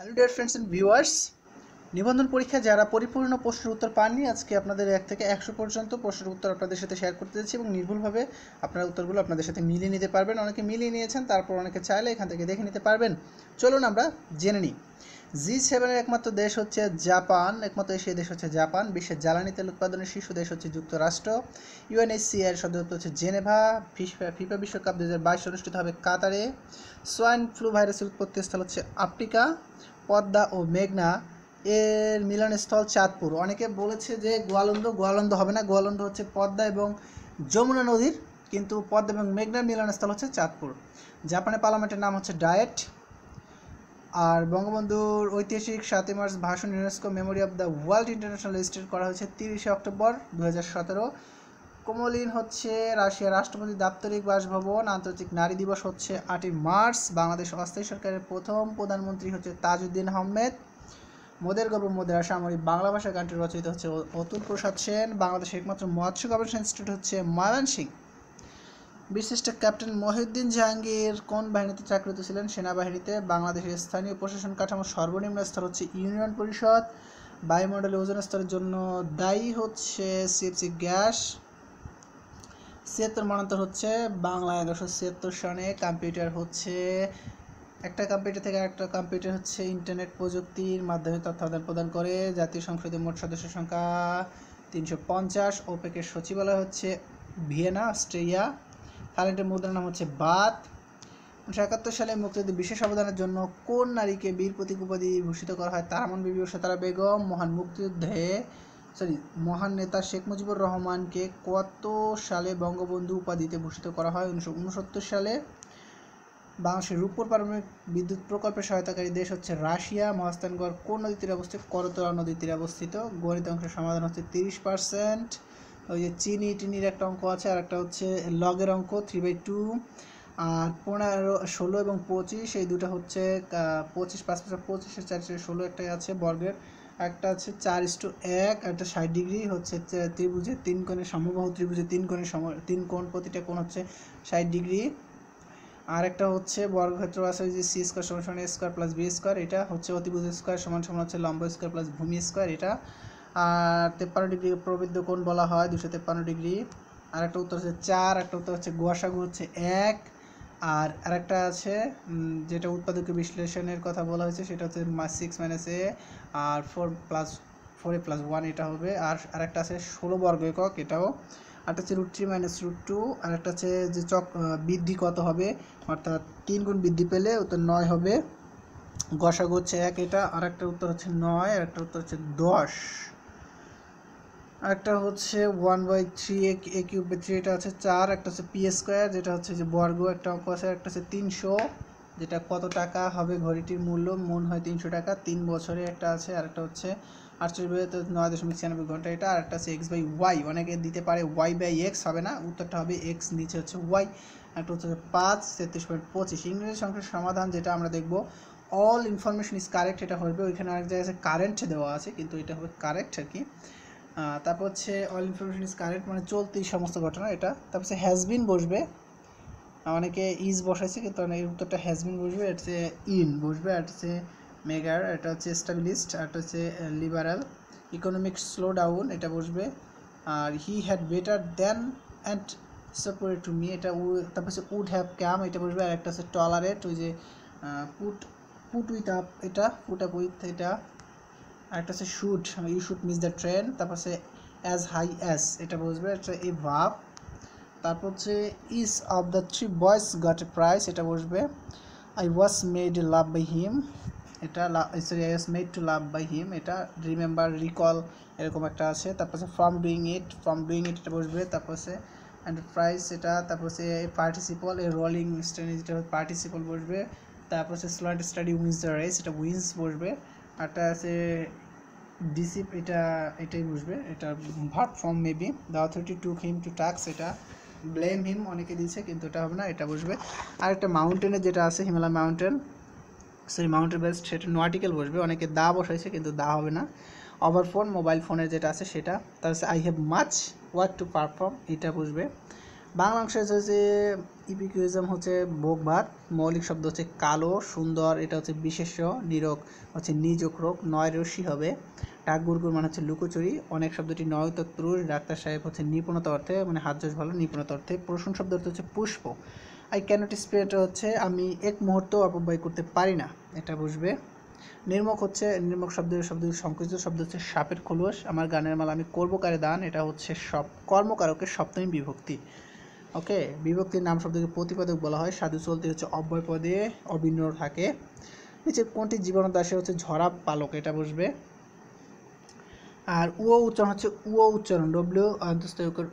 Hello dear friends and viewers, নিবন্ধন পরীক্ষায় যারা পরিপূর্ণ প্রশ্নের উত্তর পাননি, আজকে আপনাদের 1 থেকে 100 পর্যন্ত প্রশ্নের উত্তর আপনাদের সাথে শেয়ার করতে যাচ্ছি এবং নির্ভুলভাবে আপনারা উত্তরগুলো আপনাদের সাথে মিলিয়ে নিতে পারবেন। অনেকে মিলিয়ে নিয়েছেন, তারপর অনেকে চাইলে এখান থেকে দেখে নিতে পারবেন। চলুন আমরা জেনে নিই। G7 এর একমাত্র দেশ হচ্ছে জাপান, একমাত্র এশিয়ার দেশ হচ্ছে জাপান। বিশ্বের জ্বালানি তেল উৎপাদনের শীর্ষ দেশ হচ্ছে যুক্তরাষ্ট্র। UNHCR সদর দপ্তর হচ্ছে জেনেভা। ফিফা বিশ্বকাপ 2022 অনুষ্ঠিত হবে কাতারে। সোয়াইন ফ্লু ভাইরাসের উৎপত্তিস্থল হচ্ছে আফ্রিকা। পদ্মা ও মেঘনা এর মিলনস্থল চাঁদপুর। অনেকে বলেছে যে গোয়ালন্দ হবে না, গোয়ালন্দ হচ্ছে পদ্মা এবং যমুনা নদীর, কিন্তু পদ্মা এবং মেঘনার মিলনস্থল হচ্ছে চাঁদপুর। জাপানের পার্লামেন্টের নাম হচ্ছে ডায়েট। আর বঙ্গবন্ধুর ঐতিহাসিক 7 মার্চ ভাষণ UNESCO memory of the world international register করা হয়েছে 30 অক্টোবর 2017। কোমলিন হচ্ছে রাশিয়ার রাষ্ট্রপতি দাপ্তরিক বাসভবন। আন্তর্জাতিক নারী দিবস হচ্ছে 8 মার্চ। বাংলাদেশ অস্থায়ী সরকারের প্রথম প্রধানমন্ত্রী হচ্ছে তাজউদ্দিন আহমেদ। মোদের গর্ব মোদের আশা আমার বাংলা ভাষার গানটি রচিত হচ্ছে অতুল প্রসাদ সেন। বাংলাদেশের একমাত্র মৎস্য গবেষণা ইনস্টিটিউট হচ্ছে ময়মনসিংহ। বিশিষ্ট ক্যাপ্টেন মহিউদ্দিন জাহাঙ্গীর কোন বাহিনীতে চাকরিরত ছিলেন? সেনাবাহিনীতে। বাংলাদেশের স্থানীয় প্রশাসন কাঠামোর সর্বনিম্ন স্তর হচ্ছে ইউনিয়ন পরিষদ। বায়ুমণ্ডলে ওজোন স্তরের জন্য দায়ী হচ্ছে সিএফসি গ্যাস। 76 মনান্তর হচ্ছে বাংলা 1176 সনে। কম্পিউটার হচ্ছে একটা কম্পিউটার থেকে একটা কম্পিউটার হচ্ছে ইন্টারনেট প্রযুক্তির মাধ্যমে তথ্য আদান প্রদান করে। জাতীয় সংসদের মোট সদস্য সংখ্যা 350। ওপেকের সচিবালয় হচ্ছে ভিয়েনা, অস্ট্রিয়া। থাইল্যান্ডের মুদ্রার নাম হচ্ছে বাত। 1971 সালে মুক্তিযুদ্ধে বিশেষ অবদানের জন্য কোন নারীকে বীর প্রতীক উপাধি ভূষিত করা হয়? তারামন বিবি ও সেতারা বেগম। মহান নেতা শেখ মুজিবুর রহমানকে কত সালে বঙ্গবন্ধু উপাধিতে ভূষিত করা হয়? 1969 সালে। বাংলাদেশের রূপপুর পারমাণবিক বিদ্যুৎ প্রকল্পের সহায়তাকারী দেশ হচ্ছে রাশিয়া। মহাস্থানগড় কোন নদীর তীরে অবস্থিত? করতোয়া নদীর তীরে অবস্থিত। গণিত অংশের সমাধান হচ্ছে 30%। ওই যে চিনির একটা অঙ্ক আছে, আর একটা হচ্ছে লগের অঙ্ক 3/2। আর 15, 16 এবং 25 এই দুটো হচ্ছে 25, 5 5 25, 4 4 16 একটাই আছে বর্গের। একটা আছে 4:1, একটা 60 ডিগ্রি হচ্ছে ত্রিভুজের 3 কোণের সমবাহু ত্রিভুজের 3 কোণের 3 কোণ, প্রতিটা কোণ হচ্ছে 60 ডিগ্রি। আর একটা হচ্ছে বর্গক্ষেত্র আছে যে সি স্কোয়ার সমান সমান এ স্কোয়ার প্লাস বি স্কোয়ার। এটা হচ্ছে অতিভুজ স্কোয়ার সমান সমান হচ্ছে লম্ব স্কোয়ার প্লাস ভূমি স্কোয়ার এটা। আর 53 ডিগ্রি প্রবৃদ্ধ কোণ বলা হয় 253 ডিগ্রি। আর একটা উত্তর হচ্ছে 4। একটা উত্তর হচ্ছে গসাগু হচ্ছে 1। আর আরেকটা আছে যেটা উৎপাদক বিশ্লেষণের কথা বলা হয়েছে, সেটা হচ্ছে 6 - a আর 4 + 1 এটা হবে। আর আরেকটা আছে 16 বর্গ একক, এটাও। আরেকটা হচ্ছে √3 - √2। আর একটা হচ্ছে যে বৃদ্ধি কত হবে, অর্থাৎ 3 গুণ বৃদ্ধি পেলে উত্তর 9 হবে। গসাগু হচ্ছে 1 এটা। আর একটা উত্তর হচ্ছে 9। আর একটা উত্তর হচ্ছে 10। একটা হচ্ছে 1/3 a কিউব 3, এটা হচ্ছে 4। একটা হচ্ছে পি স্কোয়ার, যেটা হচ্ছে যে বর্গ একটা অঙ্ক আছে। একটা হচ্ছে 300, যেটা কত টাকা হবে ঘড়িটির মূল্য, মন হয় 300 টাকা 3 বছরে একটা আছে। আর একটা হচ্ছে 48/9.96 ঘন্টা এটা। আর একটা হচ্ছে x/y, অনেকে দিতে পারে y/x হবে না, উত্তরটা হবে x, নিচে হচ্ছে y। একটা হচ্ছে 5 33.25। ইংরেজি সংখ্যার সমাধান যেটা আমরা দেখব, অল ইনফরমেশন ইজ কারেক্ট, এটা হবে। ওইখানে আরেক জায়গায় কারেন্ট দেওয়া আছে, কিন্তু এটা হবে কারেক্ট আর কি। তারপর হচ্ছে অল ইনফরমেশন ইজ কারেক্ট মানে চলতি সমস্ত ঘটনা এটা। তারপর হচ্ছে হ্যাজবিন বসবে, অনেকে ইজ বসাইছে কিন্তু এর উত্তরটা হ্যাজবিন বসবে। এটা হচ্ছে ইন বসবে। আর হচ্ছে মেগার, এটা হচ্ছে স্টাবলিশড। আর এটা হচ্ছে লিবারাল। ইকোনমিক স্লো ডাউন এটা বসবে। আর he had better then and support to me, এটা। তারপর হচ্ছে উড হ্যাভ কাম এটা বসবে। আর একটা হচ্ছে টলারেট, ওই যে পুট উইথ আপ, এটা পুট আপ উইথ এটা। আরেকটা হচ্ছে should, you should miss the train. তারপর হচ্ছে অ্যাজ হাই অ্যাজ এটা বসবে, এটা এ ভাব। তারপর হচ্ছে each of the 3 boys got a prize এটা বসবে। I was made love by him এটা, sorry I was made to love by him এটা। রিমেম্বার, রিকল এরকম একটা আছে। তারপর হচ্ছে ফ্রম ডুইং ইট এটা বসবে। তারপর হচ্ছে অ্যান্ড প্রাইজ এটা। তারপর হচ্ছে পার্টিসিপল, এ রোলিং স্টোন যেটা পার্টিসিপল বসবে। তারপর হচ্ছে slower study wins the race এটা উইন্স বসবে। আরটা আছে ডিসিপ, এটাই বুঝবে, এটা verb form maybe. The authority took him to task এটা ব্লেম হিম অনেকে দিয়েছে, কিন্তু এটা হবে না, এটা বসবে। আর একটা মাউন্টেনের যেটা আছে Himalaya mountain, sorry mountain best, সেটা নোয়াটিক্যাল বসবে। অনেকে দা বসাইছে, কিন্তু দা হবে না। ওভার ফোন মোবাইল ফোনের যেটা আছে সেটা। তার হচ্ছে I have much work to perform এটা বসবে। বাংলা অংশ হচ্ছে ইপিকিউজম হচ্ছে ভোগভাত, মৌলিক শব্দ হচ্ছে কালো, সুন্দর এটা হচ্ছে বিশেষ্য, নিরোগ হচ্ছে নিযোগ রোগ, নয় রশ্মি হবে। ডাক গুড়গুড় মানে হচ্ছে লুকোচুরি, অনেক শব্দটি নয় তৎপুরুষ, ডাক্তার সাহেব হচ্ছে নিপুণতা অর্থে মানে হাত জোশ ভালো নিপুণতা অর্থে। প্রশ্ন শব্দ অর্থ হচ্ছে পুষ্প। আই ক্যানট স্পেট হচ্ছে আমি এক মুহূর্ত অপব্যয় করতে পারি না, এটা বুঝবে। নির্মক হচ্ছে নির্মক শব্দের সংকুচিত শব্দ হচ্ছে সাপের খোলস। আমার গানের মালা আমি করবো কারে দান, এটা হচ্ছে কর্মকারকের সপ্তমী বিভক্তি। ওকে, বিভক্তির নাম শব্দকে প্রতিপাদক বলা হয়। সাধু চলতে হচ্ছে অব্যয় পদে অভিন্ন থাকে। নিচে কোনটি জীবনদাসে হচ্ছে ঝরা পালক, এটা বুঝবে। আর উচ্চারণ হচ্ছে উচ্চারণ, ডব্লিউ অন্তস্তয়কার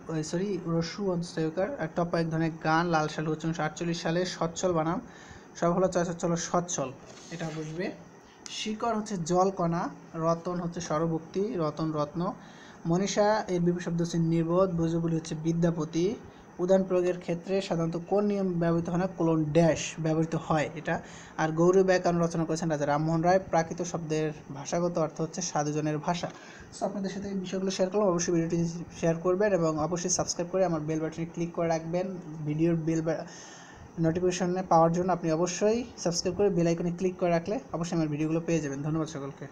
রস্যু অন্তস্তয়কার। আর টপ্পা এক ধরনের গান, লাল সাল হচ্ছে 1948 সালে, সচ্ছল বানাম, সফল চল সচ্ছল, এটা বুঝবে। শিকড় হচ্ছে জলকণা, রতন হচ্ছে স্বরভক্তি, রতন রত্ন। মনীষা এর বিপরীত শব্দ হচ্ছে নির্বোধ, ভুজবলি হচ্ছে বিদ্যাপতি। উদাহরণ প্রয়োগের ক্ষেত্রে সাধারণত কোন নিয়ম ব্যবহৃত হয় না, কোলন ড্যাশ ব্যবহৃত হয় এটা। আর গৌরী ব্যাকরণ রচনা করেছেন রাজা রামমোহন রায়। প্রাকৃত শব্দের ভাষাগত অর্থ হচ্ছে সাধুজনের ভাষা। সো আপনাদের সাথে এই বিষয়গুলো শেয়ার করলাম, অবশ্যই ভিডিওটি শেয়ার করবেন এবং অবশ্যই সাবস্ক্রাইব করে আমার বেল বাটনে ক্লিক করে রাখবেন। ভিডিওর নোটিফিকেশনে পাওয়ার জন্য আপনি অবশ্যই সাবস্ক্রাইব করে বেল আইকনে ক্লিক করে রাখলে অবশ্যই আমার ভিডিওগুলো পেয়ে যাবেন। ধন্যবাদ সকলকে।